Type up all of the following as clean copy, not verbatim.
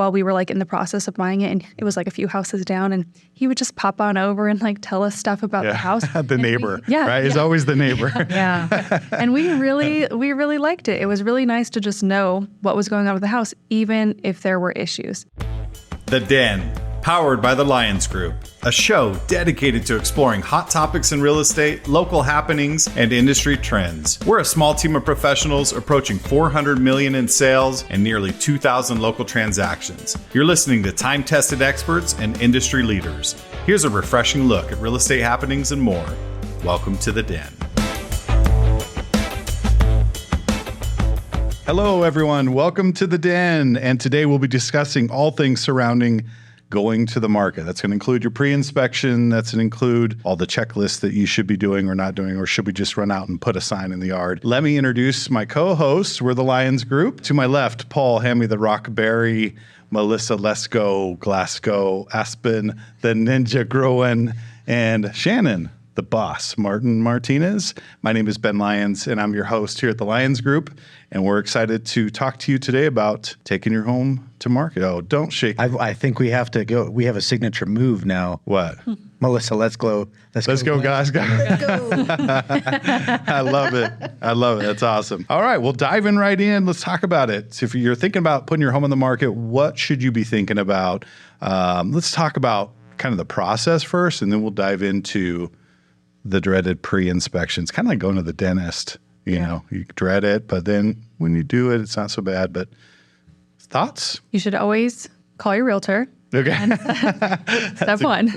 while we were like in the process of buying it, and it was like a few houses down, and he would just pop on over and like tell us stuff about the house. The neighbor, right? He's always the neighbor. Yeah. And we really liked it. It was really nice to just know what was going on with the house, even if there were issues. The Den, powered by the Lyons Group, a show dedicated to exploring hot topics in real estate, local happenings, and industry trends. We're a small team of professionals approaching $400 million in sales and nearly 2,000 local transactions. You're listening to time-tested experts and industry leaders. Here's a refreshing look at real estate happenings and more. Welcome to the Den. Hello, everyone. Welcome to the Den. And today we'll be discussing all things surrounding going to the market. That's going to include your pre-inspection. That's going to include all the checklists that you should be doing or not doing, or should we just run out and put a sign in the yard? Let me introduce my co-hosts. We're the Lyons Group. To my left, Paul, hand me the Rockberry, Melissa, Let's Go, Glasgow, Aspen, the Ninja Groen, and Shannon, the boss, Martin Martinez. My name is Ben Lyons, and I'm your host here at the Lyons Group. And we're excited to talk to you today about taking your home to market. Oh, don't shake. I think we have to go. We have a signature move now. What? Melissa, let's go. Let's go, guys. Let's go. I love it. That's awesome. All right, we'll dive in right in. Let's talk about it. So if you're thinking about putting your home on the market, what should you be thinking about? Let's talk about kind of the process first, and then we'll dive into the dreaded pre-inspections. Kind of like going to the dentist. You know, you dread it, but then when you do it, it's not so bad. But thoughts? You should always call your realtor. Okay. Step one.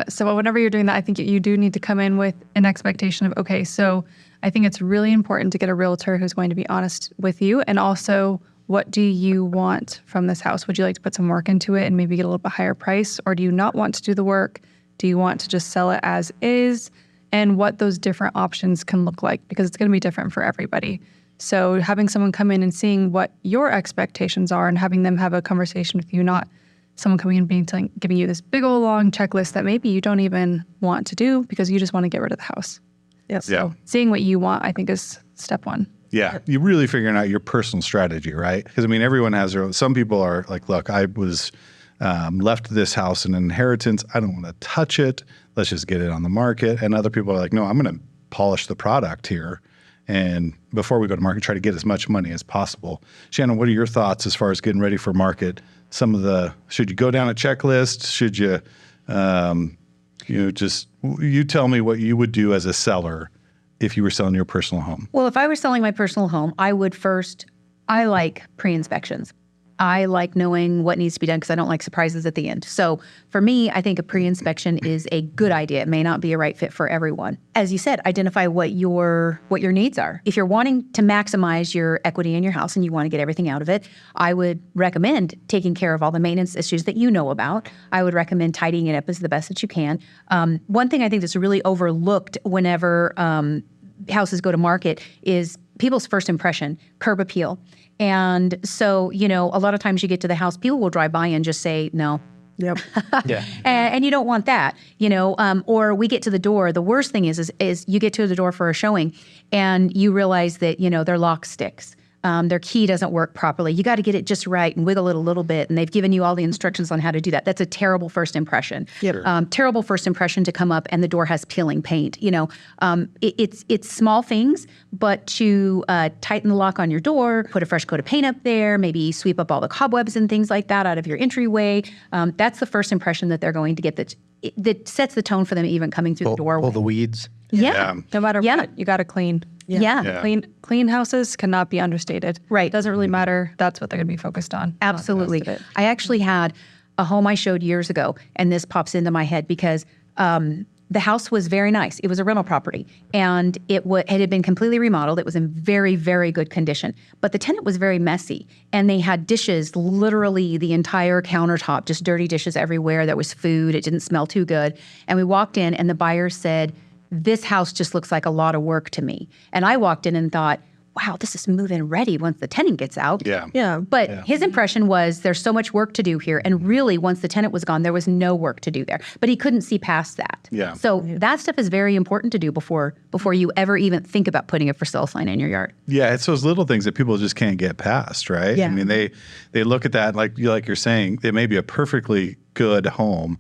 So whenever you're doing that, I think you do need to come in with an expectation of, okay, so I think it's really important to get a realtor who's going to be honest with you. And also, what do you want from this house? Would you like to put some work into it and maybe get a little bit higher price? Or do you not want to do the work? Do you want to just sell it as is? And what those different options can look like, because it's going to be different for everybody. So having someone come in and seeing what your expectations are and having them have a conversation with you, not someone coming in and giving you this big old long checklist that maybe you don't even want to do because you just want to get rid of the house. Yep. So seeing what you want, I think, is step one. Yeah, you're really figuring out your personal strategy, right? Because, I mean, everyone has their own. Some people are like, look, I was left this house in inheritance. I don't want to touch it. Let's just get it on the market. And other people are like, no, I'm going to polish the product here. And before we go to market, try to get as much money as possible. Shannon, what are your thoughts as far as getting ready for market? Should you go down a checklist? Should you, you tell me what you would do as a seller if you were selling your personal home. Well, if I were selling my personal home, I like pre-inspections. I like knowing what needs to be done because I don't like surprises at the end. So for me, I think a pre-inspection is a good idea. It may not be a right fit for everyone. As you said, identify what your needs are. If you're wanting to maximize your equity in your house and you want to get everything out of it, I would recommend taking care of all the maintenance issues that you know about. I would recommend tidying it up as the best that you can. One thing I think that's really overlooked whenever houses go to market is people's first impression, curb appeal. And so, a lot of times you get to the house, people will drive by and just say, no. Yep. Yeah. And you don't want that, or we get to the door. The worst thing is you get to the door for a showing and you realize that, their lock sticks. Their key doesn't work properly. You got to get it just right and wiggle it a little bit. And they've given you all the instructions on how to do that. That's a terrible first impression. Yep. Sure. Terrible first impression to come up and the door has peeling paint. It's small things, but to tighten the lock on your door, put a fresh coat of paint up there, maybe sweep up all the cobwebs and things like that out of your entryway. That's the first impression that they're going to get that sets the tone for them even coming through the door. Pull the weeds. Yeah. No matter what, you got to clean. Yeah. Clean houses cannot be understated. Right. Doesn't really matter. That's what they're going to be focused on. Absolutely. I actually had a home I showed years ago, and this pops into my head because the house was very nice. It was a rental property, and it had been completely remodeled. It was in very, very good condition. But the tenant was very messy, and they had dishes, literally the entire countertop, just dirty dishes everywhere. There was food. It didn't smell too good. And we walked in, and the buyer said, this house just looks like a lot of work to me. And I walked in and thought, wow, this is move-in ready once the tenant gets out. Yeah. But his impression was there's so much work to do here. And really, once the tenant was gone, there was no work to do there. But he couldn't see past that. Yeah. So that stuff is very important to do before you ever even think about putting a for sale sign in your yard. Yeah, it's those little things that people just can't get past, right? Yeah. I mean, they look at that like you're saying, it may be a perfectly good home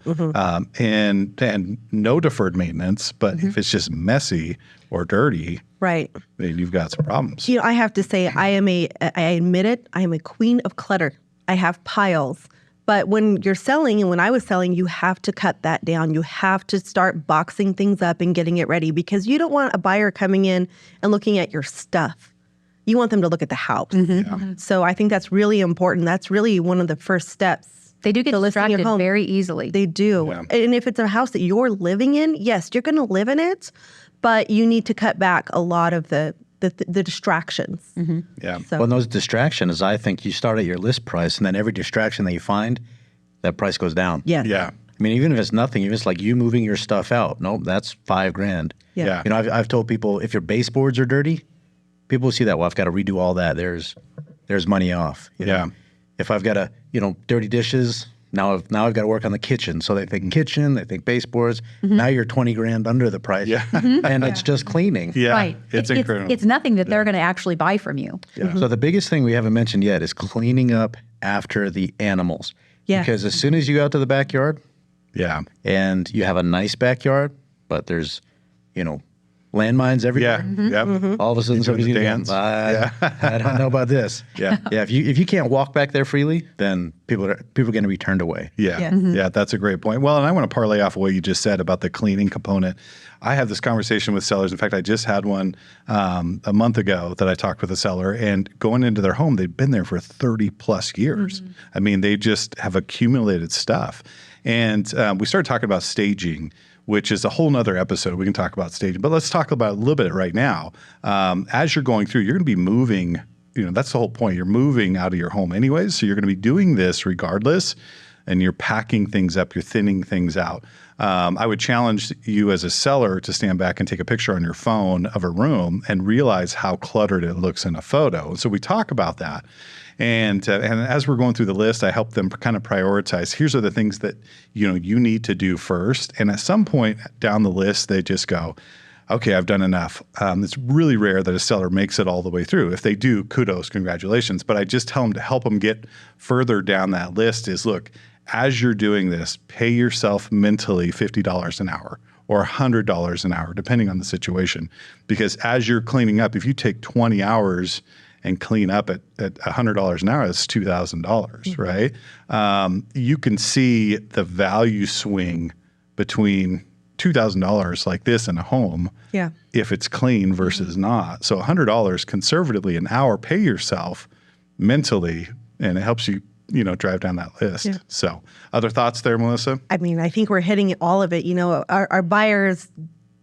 and no deferred maintenance, but if it's just messy or dirty, Right. then you've got some problems. I have to say, I admit it, I am a queen of clutter. I have piles. But when you're selling, and when I was selling, you have to cut that down. You have to start boxing things up and getting it ready, because you don't want a buyer coming in and looking at your stuff. You want them to look at the house. So I think that's really important. That's really one of the first steps. They do get to listing your distracted home. very easily. They do. Yeah. And if it's a house that you're living in, yes, you're going to live in it, but you need to cut back a lot of the distractions. Yeah. So Well, those distractions, I think you start at your list price, and then every distraction that you find, that price goes down. yes. Yeah. I mean, even if it's nothing, even if it's like you moving your stuff out, nope, that's $5,000. Yeah. You know, I've told people, if your baseboards are dirty, people see that, well, I've got to redo all that. There's money off. You know? Yeah. If I've got dirty dishes, now I've got to work on the kitchen. So they think kitchen, they think baseboards. Now you're $20,000 under the price. Yeah. And it's just cleaning. Yeah. Right. It's incredible. It's nothing that they're going to actually buy from you. So the biggest thing we haven't mentioned yet is cleaning up after the animals. Yeah. Because as soon as you go out to the backyard Yeah. and you have a nice backyard, but there's, landmines everywhere. Yeah. Yep. All of a sudden, doing somebody's the going dance? I don't know about this. Yeah. Yeah. If you can't walk back there freely, then people are going to be turned away. Yeah. Yes. Yeah, that's a great point. Well, and I want to parlay off of what you just said about the cleaning component. I have this conversation with sellers. In fact, I just had one a month ago that I talked with a seller, and going into their home, they've been there for 30 plus years. I mean, they just have accumulated stuff. And we started talking about staging, which is a whole nother episode. We can talk about staging, but let's talk about a little bit right now. As you're going through, you're going to be moving, that's the whole point. You're moving out of your home anyways. So you're going to be doing this regardless, and you're packing things up, you're thinning things out. I would challenge you as a seller to stand back and take a picture on your phone of a room and realize how cluttered it looks in a photo. So we talk about that. And as we're going through the list, I help them kind of prioritize. Here's are the things that you need to do first. And at some point down the list, they just go, okay, I've done enough. It's really rare that a seller makes it all the way through. If they do, kudos, congratulations. But I just tell them to help them get further down that list is, look, as you're doing this, pay yourself mentally $50 an hour or $100 an hour, depending on the situation. Because as you're cleaning up, if you take 20 hours and clean up at $100 an hour, that's $2,000, right? You can see the value swing between $2,000 like this in a home if it's clean versus not. So $100 conservatively an hour, pay yourself mentally, and it helps you, drive down that list. Yeah. So other thoughts there, Melissa? I mean, I think we're hitting all of it. Our buyers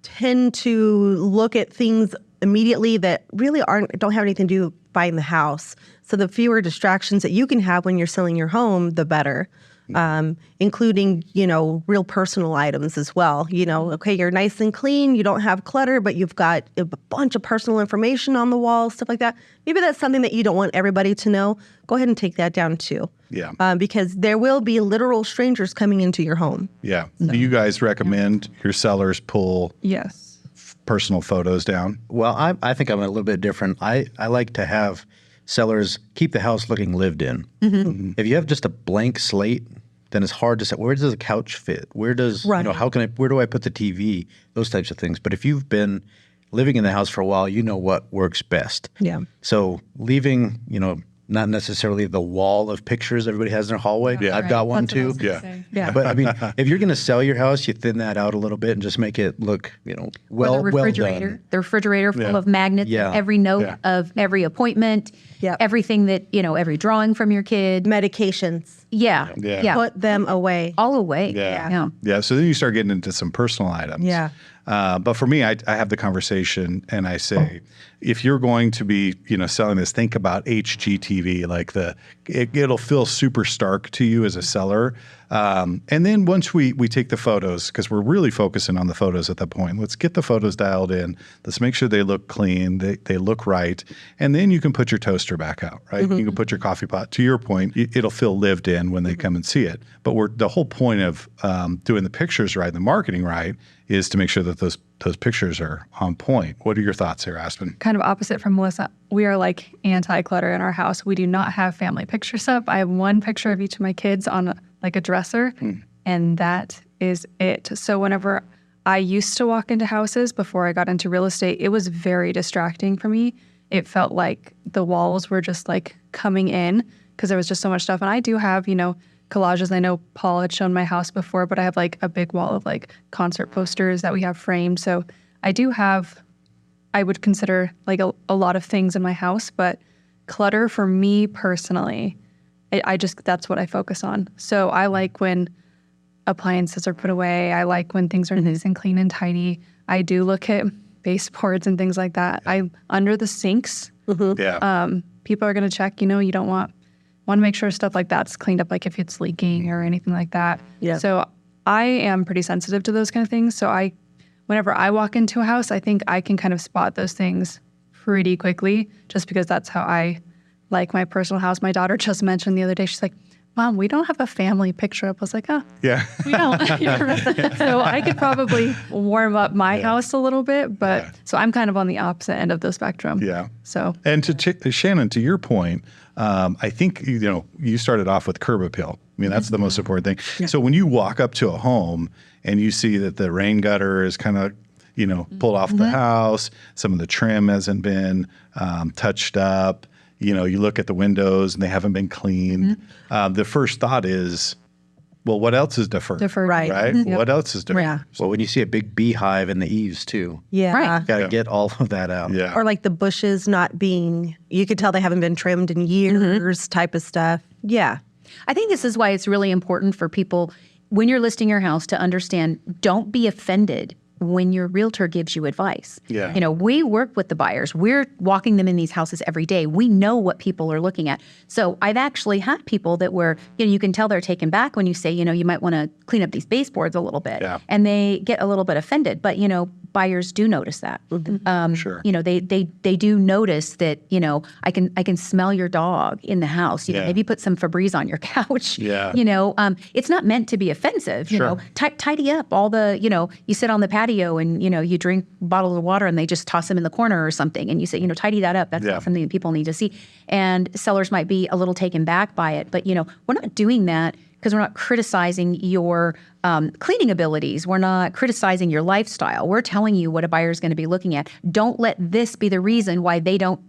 tend to look at things immediately that really don't have anything to do with buying the house. So the fewer distractions that you can have when you're selling your home, the better. Including, real personal items as well. Okay, you're nice and clean, you don't have clutter, but you've got a bunch of personal information on the wall, stuff like that. Maybe that's something that you don't want everybody to know. Go ahead and take that down too. Yeah. Because there will be literal strangers coming into your home. Yeah. Do you guys recommend your sellers pull Yes. personal photos down? Well, I think I'm a little bit different. I like to have sellers keep the house looking lived in. If you have just a blank slate, then it's hard to say, where does the couch fit? Where does, Right. where do I put the TV? Those types of things. But if you've been living in the house for a while, you know what works best. Yeah. So leaving, not necessarily the wall of pictures everybody has in their hallway. Yeah. I've got one That's what I too. was gonna Yeah. say. Yeah. But I mean, if you're going to sell your house, you thin that out a little bit and just make it look, well the refrigerator, done. the refrigerator full Yeah. of magnets, Yeah. every note Yeah. of every appointment, Yep. everything that, every drawing from your kid. Medications, Yeah. Yeah. Yeah. put them away. All away. Yeah. Yeah. So then you start getting into some personal items. Yeah. But for me, I have the conversation and I say, if you're going to be, selling this, think about HGTV. Like it'll feel super stark to you as a seller. And then once we take the photos, because we're really focusing on the photos at that point, let's get the photos dialed in. Let's make sure they look clean, they look right. And then you can put your toaster back out, right? You can put your coffee pot. To your point, it'll feel lived in when they come and see it. But the whole point of doing the pictures right, the marketing right, is to make sure that those pictures are on point. What are your thoughts here, Aspen? Kind of opposite from Melissa. We are like anti-clutter in our house. We do not have family pictures up. I have one picture of each of my kids on like a dresser, and that is it. So whenever I used to walk into houses before I got into real estate, it was very distracting for me. It felt like the walls were just like coming in because there was just so much stuff. And I do have, collages. I know Paul had shown my house before, but I have like a big wall of like concert posters that we have framed. So I do have, I would consider like a lot of things in my house, but clutter for me personally, that's what I focus on. So I like when appliances are put away. I like when things are nice and clean and tidy. I do look at baseboards and things like that. Under the sinks, people are going to check, you don't want to make sure stuff like that's cleaned up, like if it's leaking or anything like that. Yeah. So I am pretty sensitive to those kind of things. So whenever I walk into a house, I think I can kind of spot those things pretty quickly just because that's how I like my personal house. My daughter just mentioned the other day, she's like, Mom, we don't have a family picture up. I was like, yeah, we don't. So I could probably warm up my house a little bit, but so I'm kind of on the opposite end of the spectrum. Yeah. So, and to Shannon, to your point, I think, you started off with curb appeal. I mean, that's the most important thing. Yeah. So when you walk up to a home and you see that the rain gutter is kind of, pulled off the house, some of the trim hasn't been touched up, you look at the windows and they haven't been cleaned. The first thought is, well, what else is deferred? Right. Yep. What else is deferred? Yeah. Well, when you see a big beehive in the eaves too. Yeah. Right. Got to get all of that out. Yeah. Or like the bushes not being, you could tell they haven't been trimmed in years type of stuff. Yeah. I think this is why it's really important for people when you're listing your house to understand, don't be offended when your realtor gives you advice. Yeah. We work with the buyers. We're walking them in these houses every day. We know what people are looking at. So I've actually had people that were, you can tell they're taken back when you say, you might want to clean up these baseboards a little bit. Yeah. And they get a little bit offended. But, buyers do notice that. Sure. They do notice that, I can smell your dog in the house. Maybe put some Febreze on your couch. Yeah. It's not meant to be offensive. Sure. Tidy up all the, you sit on the patio and, you drink bottles of water and they just toss them in the corner or something. And you say, tidy that up. That's not something that people need to see. And sellers might be a little taken back by it. But, we're not doing that because we're not criticizing your cleaning abilities. We're not criticizing your lifestyle. We're telling you what a buyer is going to be looking at. Don't let this be the reason why they don't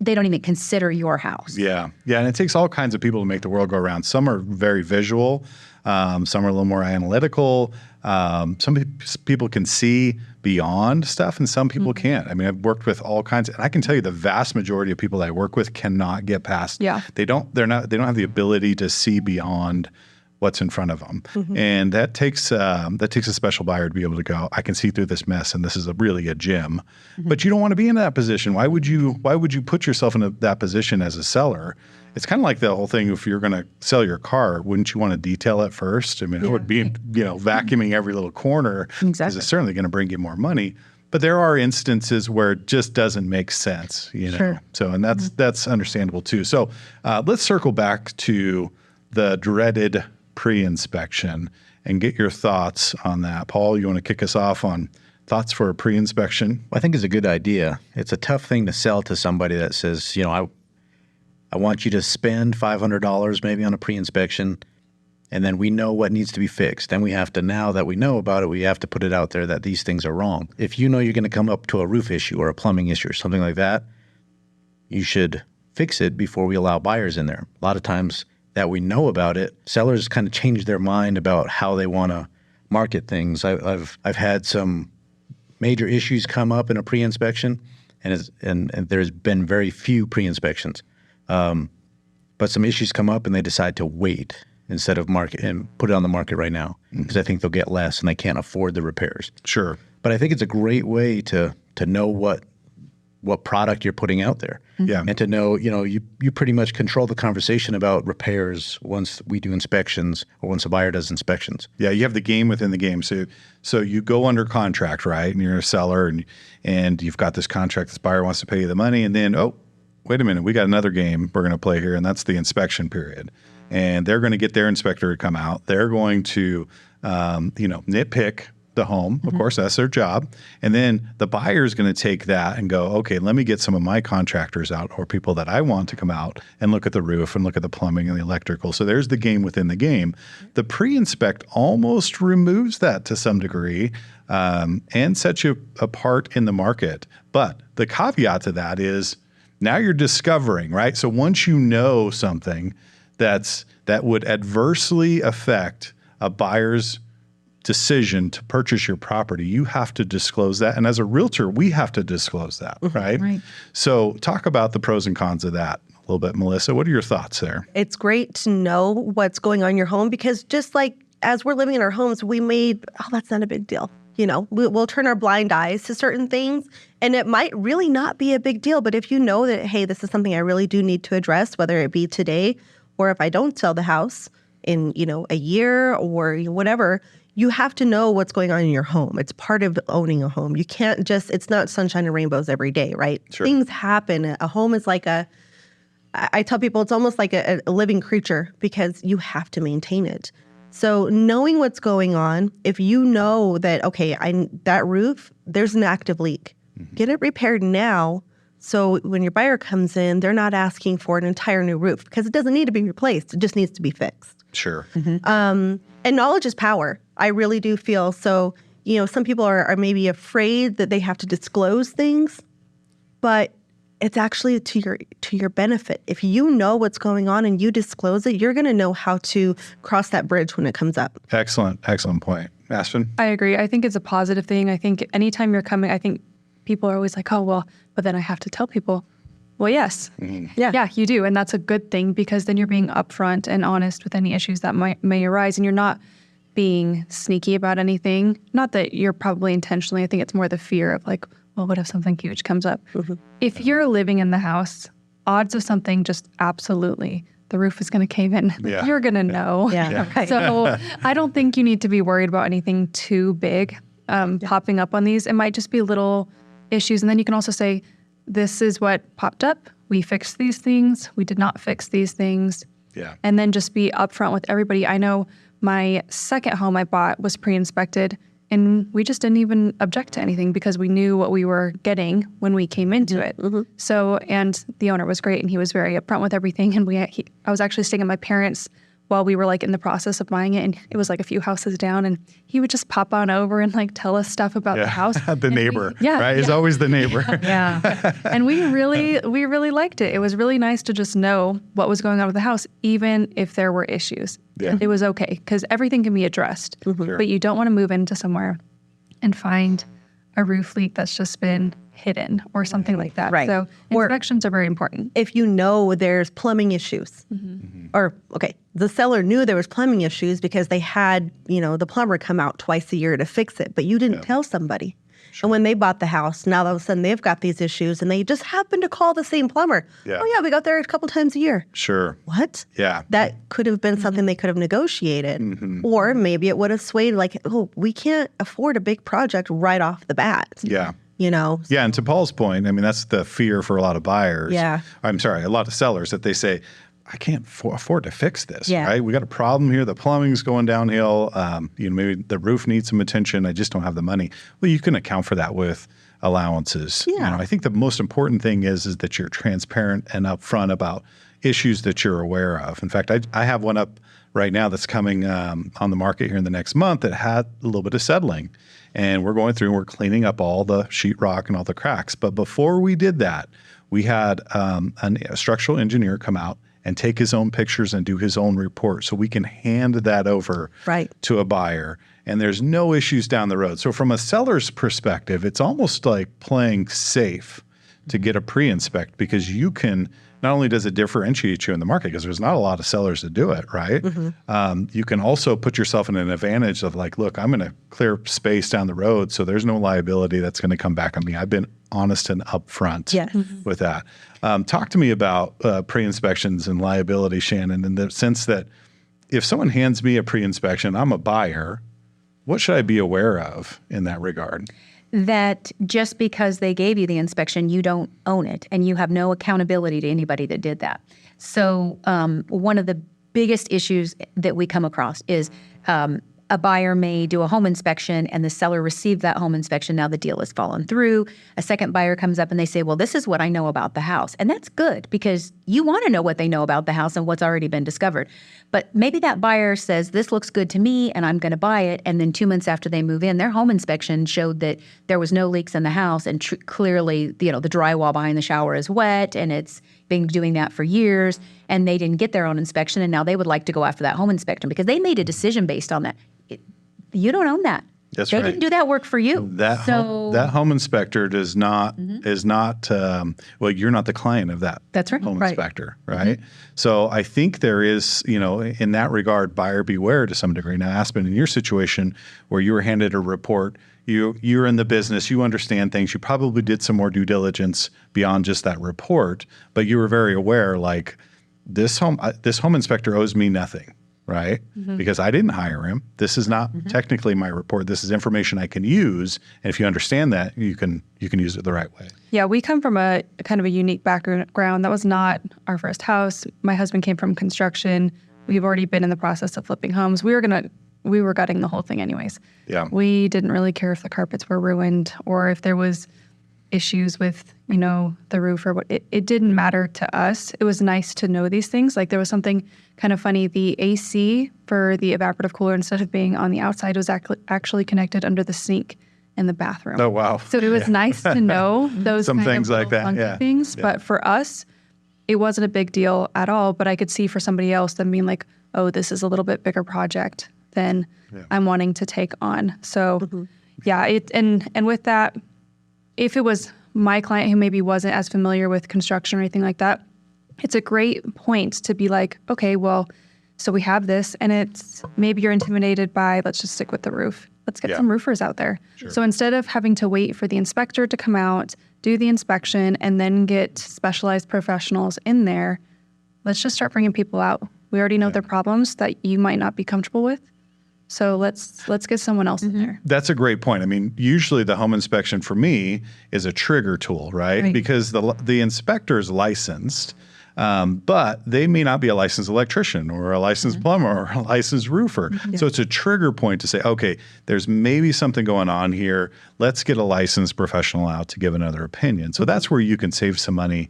even consider your house. Yeah. Yeah. And it takes all kinds of people to make the world go around. Some are very visual. Some are a little more analytical. Some people can see beyond stuff and some people can't. I mean, I've worked with all kinds, and I can tell you the vast majority of people that I work with cannot get past. Yeah. They don't have the ability to see beyond what's in front of them. And that takes a special buyer to be able to go, I can see through this mess and this is really a gem. But you don't want to be in that position. Why would you put yourself in that position as a seller? It's kind of like the whole thing, if you're going to sell your car, wouldn't you want to detail it first? I mean, it would be, vacuuming every little corner because it's certainly going to bring you more money. But there are instances where it just doesn't make sense, Sure. So, and that's understandable too. So let's circle back to the dreaded pre-inspection and get your thoughts on that. Paul, you want to kick us off on thoughts for a pre-inspection? I think it's a good idea. It's a tough thing to sell to somebody that says, I want you to spend $500 maybe on a pre-inspection, and then we know what needs to be fixed. Then we have to, now that we know about it, we have to put it out there that these things are wrong. If you know you're going to come up to a roof issue or a plumbing issue or something like that, you should fix it before we allow buyers in there. A lot of times that we know about it, sellers kind of change their mind about how they want to market things. I've had some major issues come up in a pre-inspection, and there's been very few pre-inspections. But some issues come up and they decide to wait instead of market and put it on the market right now because I think they'll get less and they can't afford the repairs. Sure. But I think it's a great way to know what what product you're putting out there. Yeah. And to know, you pretty much control the conversation about repairs once we do inspections or once a buyer does inspections. Yeah, you have the game within the game. So you go under contract, right? And you're a seller and you've got this contract, this buyer wants to pay you the money, and then, oh, wait a minute, we got another game we're going to play here, and that's the inspection period. And they're going to get their inspector to come out. They're going to, nitpick the home. Of course, that's their job. And then the buyer is going to take that and go, okay, let me get some of my contractors out or people that I want to come out and look at the roof and look at the plumbing and the electrical. So there's the game within the game. The pre-inspect almost removes that to some degree and sets you apart in the market. But the caveat to that is now you're discovering, right? So once you know something that would adversely affect a buyer's decision to purchase your property, you have to disclose that. And as a realtor, we have to disclose that, right? Right. So talk about the pros and cons of that a little bit, Melissa. What are your thoughts there? It's great to know what's going on in your home because just like as we're living in our homes, that's not a big deal. We'll turn our blind eyes to certain things and it might really not be a big deal. But if you know that, hey, this is something I really do need to address, whether it be today or if I don't sell the house in, a year or whatever, you have to know what's going on in your home. It's part of owning a home. You can't it's not sunshine and rainbows every day, right? Sure. Things happen. A home is like I tell people it's almost like a living creature because you have to maintain it. So knowing what's going on, if you know that, okay, that roof, there's an active leak, get it repaired now. So when your buyer comes in, they're not asking for an entire new roof because it doesn't need to be replaced. It just needs to be fixed. Sure. And knowledge is power. I really do feel so. Some people are maybe afraid that they have to disclose things, but it's actually to your benefit. If you know what's going on and you disclose it, you're going to know how to cross that bridge when it comes up. Excellent point. Aspen? I agree. I think it's a positive thing. I think anytime you're coming, I think people are always like, oh, well, but then I have to tell people. Well, yes. Yeah, you do. And that's a good thing because then you're being upfront and honest with any issues that may arise and you're not being sneaky about anything. Not that you're probably intentionally. I think it's more the fear of like, well, what if something huge comes up? If you're living in the house, odds of something just absolutely, the roof is going to cave in. Yeah. You're going to know. Yeah. Right. So I don't think you need to be worried about anything too big popping up on these. It might just be little issues. And then you can also say, this is what popped up. We fixed these things. We did not fix these things. Yeah. And then just be upfront with everybody. I know my second home I bought was pre-inspected and we just didn't even object to anything because we knew what we were getting when we came into it. So, and the owner was great and he was very upfront with everything. And I was actually staying at my parents' while we were like in the process of buying it. And it was like a few houses down and he would just pop on over and like tell us stuff about the house. The neighbor, right? He's always the neighbor. Yeah. And we really liked it. It was really nice to just know what was going on with the house, even if there were issues. Yeah. It was okay because everything can be addressed. Sure. But you don't want to move into somewhere and find a roof leak that's just been hidden or something like that. Right. So inspections are very important. If you know there's plumbing issues, or the seller knew there was plumbing issues because they had, the plumber come out twice a year to fix it, but you didn't tell somebody. Sure. And when they bought the house, now all of a sudden they've got these issues and they just happen to call the same plumber. Yeah. Oh yeah, we got there a couple times a year. Sure. What? Yeah. That could have been something they could have negotiated. Or maybe it would have swayed like, oh, we can't afford a big project right off the bat. Yeah. Yeah, and to Paul's point, I mean, that's the fear for a lot of buyers. Yeah. I'm sorry, a lot of sellers that they say, I can't afford to fix this, Yeah. right? We got a problem here. The plumbing's going downhill. Maybe the roof needs some attention. I just don't have the money. Well, you can account for that with allowances. Yeah. I think the most important thing is that you're transparent and upfront about issues that you're aware of. In fact, I have one up right now that's coming on the market here in the next month that had a little bit of settling. And we're going through and we're cleaning up all the sheetrock and all the cracks. But before we did that, we had a structural engineer come out and take his own pictures and do his own report so we can hand that over to a buyer. And there's no issues down the road. So from a seller's perspective, it's almost like playing safe to get a pre-inspect because you can, not only does it differentiate you in the market because there's not a lot of sellers that do it, right? You can also put yourself in an advantage of like, look, I'm going to clear space down the road so there's no liability that's going to come back on me. I've been honest and upfront Yes. with that. Talk to me about pre-inspections and liability, Shannon, in the sense that if someone hands me a pre-inspection, I'm a buyer, what should I be aware of in that regard? That just because they gave you the inspection, you don't own it, and you have no accountability to anybody that did that. So one of the biggest issues that we come across is a buyer may do a home inspection and the seller received that home inspection. Now the deal has fallen through. A second buyer comes up and they say, well, this is what I know about the house. And that's good because you want to know what they know about the house and what's already been discovered. But maybe that buyer says, this looks good to me and I'm going to buy it. And then 2 months after they move in, their home inspection showed that there was no leaks in the house. And clearly, the drywall behind the shower is wet and it's been doing that for years. And they didn't get their own inspection. And now they would like to go after that home inspection because they made a decision based on that. You don't own that. That's they right. didn't do that work for you. That home inspector does not is not well. You're not the client of that. That's right. Home Right. inspector, right? So I think there is, in that regard, buyer beware to some degree. Now, Aspen, in your situation where you were handed a report, you're in the business, you understand things. You probably did some more due diligence beyond just that report, but you were very aware, like this home inspector owes me nothing. Right? Because I didn't hire him. This is not technically my report. This is information I can use. And if you understand that, you can use it the right way. Yeah, we come from a kind of a unique background. That was not our first house. My husband came from construction. We've already been in the process of flipping homes. We were gutting the whole thing anyways. Yeah. We didn't really care if the carpets were ruined or if there was issues with, the roof or what. It didn't matter to us. It was nice to know these things. Like there was something kind of funny. The AC for the evaporative cooler, instead of being on the outside, was actually connected under the sink in the bathroom. Oh, wow. So it was nice to know those Some kind things of like that, funky yeah. things. Yeah. But for us, it wasn't a big deal at all. But I could see for somebody else them being like, oh, this is a little bit bigger project than I'm wanting to take on. So yeah, and with that, if it was my client who maybe wasn't as familiar with construction or anything like that, it's a great point to be like, okay, well, so we have this, and it's maybe you're intimidated by, let's just stick with the roof. Let's get some roofers out there. Sure. So instead of having to wait for the inspector to come out, do the inspection, and then get specialized professionals in there, let's just start bringing people out. We already know their problems that you might not be comfortable with. So let's get someone else in there. That's a great point. I mean, usually the home inspection for me is a trigger tool, right? Because the inspector is licensed, but they may not be a licensed electrician or a licensed plumber or a licensed roofer. So it's a trigger point to say, okay, there's maybe something going on here. Let's get a licensed professional out to give another opinion. So that's where you can save some money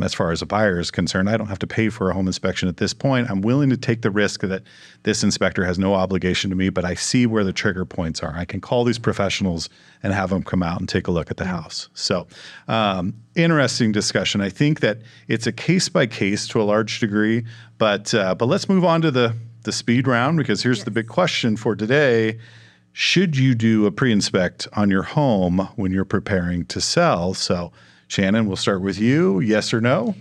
as far as a buyer is concerned. I don't have to pay for a home inspection at this point. I'm willing to take the risk that this inspector has no obligation to me, but I see where the trigger points are. I can call these professionals and have them come out and take a look at the house. So interesting discussion. I think that it's a case by case to a large degree, but let's move on to the speed round, because here's the big question for today. Should you do a pre-inspect on your home when you're preparing to sell? So Shannon, we'll start with you. Yes or no?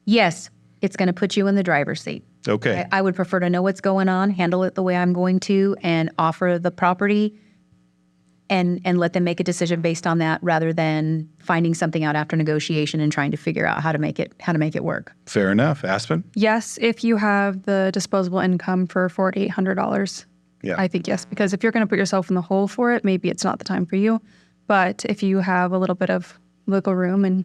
Yes, it's going to put you in the driver's seat. Okay. I would prefer to know what's going on, handle it the way I'm going to, and offer the property and let them make a decision based on that, rather than finding something out after negotiation and trying to figure out how to make it work. Fair enough. Aspen? Yes, if you have the disposable income for $400-800. Yeah. I think yes, because if you're going to put yourself in the hole for it, maybe it's not the time for you. But if you have a little bit of wiggle room, and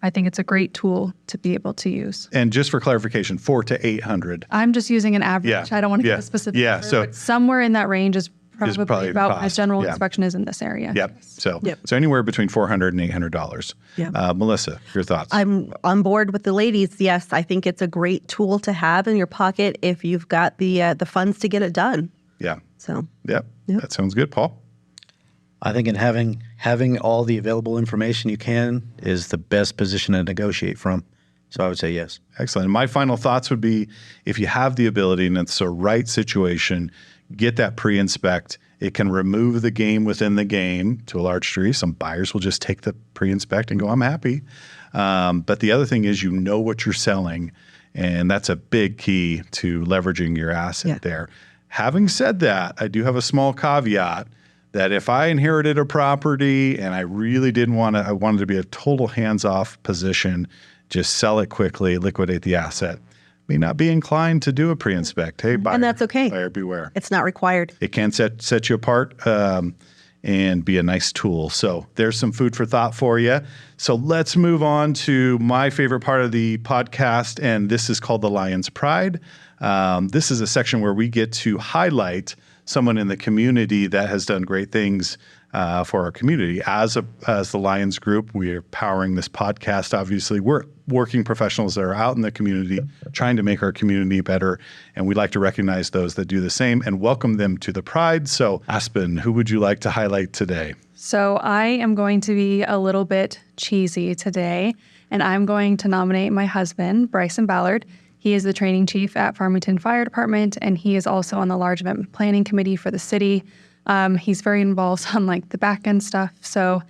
I think it's a great tool to be able to use. And just for clarification, 400 to 800. I'm just using an average. Yeah. I don't want to Yeah. give a specific Yeah. number, So but somewhere in that range is probably about what my cost. general Yeah. inspection is in this area. Yep. So Yep. so anywhere between $400 and $800. Yeah. Melissa, your thoughts? I'm on board with the ladies. Yes, I think it's a great tool to have in your pocket if you've got the funds to get it done. Yeah. So Yep. That sounds good, Paul. I think in having all the available information you can is the best position to negotiate from. So I would say yes. Excellent. And my final thoughts would be, if you have the ability and it's a right situation, get that pre-inspect. It can remove the game within the game to a large degree. Some buyers will just take the pre-inspect and go, I'm happy. But the other thing is, you know what you're selling, and that's a big key to leveraging your asset there. Having said that, I do have a small caveat. that if I inherited a property and I really didn't want to, I wanted to be a total hands-off position, just sell it quickly, liquidate the asset, may not be inclined to do a pre-inspect. Hey, buyer, And that's okay. Buyer beware. It's not required. It can set you apart and be a nice tool. So there's some food for thought for you. So let's move on to my favorite part of the podcast, and this is called the Lyons Pride. This is a section where we get to highlight someone in the community that has done great things for our community. As the Lyons Group, we are powering this podcast. Obviously, we're working professionals that are out in the community trying to make our community better, and we'd like to recognize those that do the same and welcome them to the Pride. So, Aspen, who would you like to highlight today? So I am going to be a little bit cheesy today, and I'm going to nominate my husband, Bryson Ballard. He is the training chief at Farmington Fire Department, and he is also on the large event planning committee for the city. He's very involved on like the back end stuff, so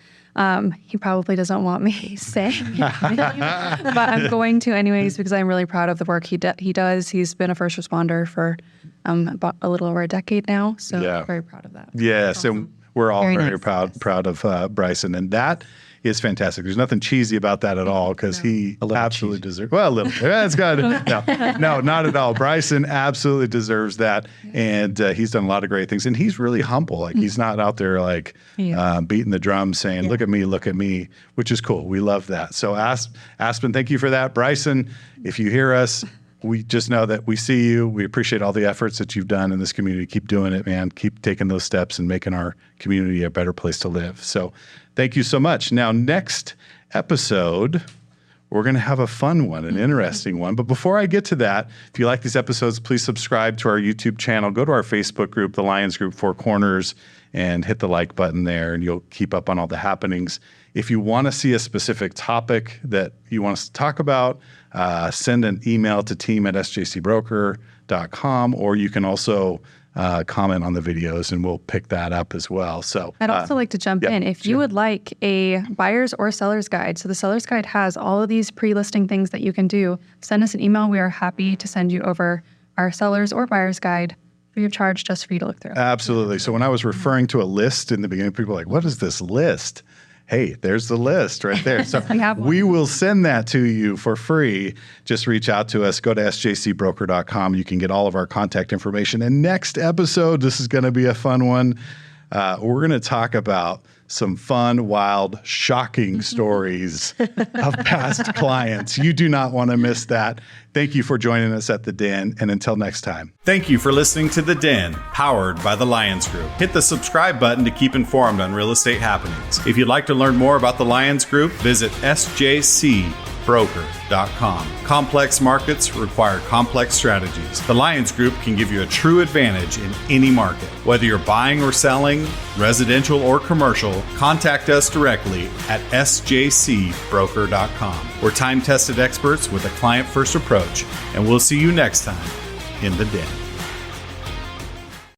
he probably doesn't want me saying anything, but I'm going to anyways because I'm really proud of the work he does. He's been a first responder for about a little over a decade now, so very proud of that. Yes, and we're all very nice. proud of Bryson, and that is fantastic. There's nothing cheesy about that at all because he absolutely deserves. Well, a little. That's good. No, not at all. Bryson absolutely deserves that, and he's done a lot of great things. And he's really humble. Like he's not out there like beating the drum, saying look at me," which is cool. We love that. So Aspen, thank you for that. Bryson, if you hear us, we just know that we see you. We appreciate all the efforts that you've done in this community. Keep doing it, man. Keep taking those steps and making our community a better place to live. So thank you so much. Now, next episode, we're going to have a fun one, an interesting one. But before I get to that, if you like these episodes, please subscribe to our YouTube channel. Go to our Facebook group, the Lyons Group Four Corners, and hit the like button there, and you'll keep up on all the happenings. If you want to see a specific topic that you want us to talk about, send an email to team@sjcbroker.com, or you can also comment on the videos, and we'll pick that up as well. So I'd also like to jump in. If you would like a buyer's or seller's guide, so the seller's guide has all of these pre-listing things that you can do, send us an email. We are happy to send you over our seller's or buyer's guide free of charge just for you to look through. Absolutely. So when I was referring to a list in the beginning, people were like, what is this list? Hey, there's the list right there. So we will send that to you for free. Just reach out to us. Go to sjcbroker.com. You can get all of our contact information. And next episode, this is going to be a fun one. We're going to talk about some fun, wild, shocking stories of past clients. You do not want to miss that. Thank you for joining us at The Den, and until next time. Thank you for listening to The Den, powered by the Lyons Group. Hit the subscribe button to keep informed on real estate happenings. If you'd like to learn more about the Lyons Group, visit sjcbroker.com. Complex markets require complex strategies. The Lyons Group can give you a true advantage in any market. Whether you're buying or selling, residential or commercial, contact us directly at sjcbroker.com. We're time-tested experts with a client-first approach, and we'll see you next time in The Den.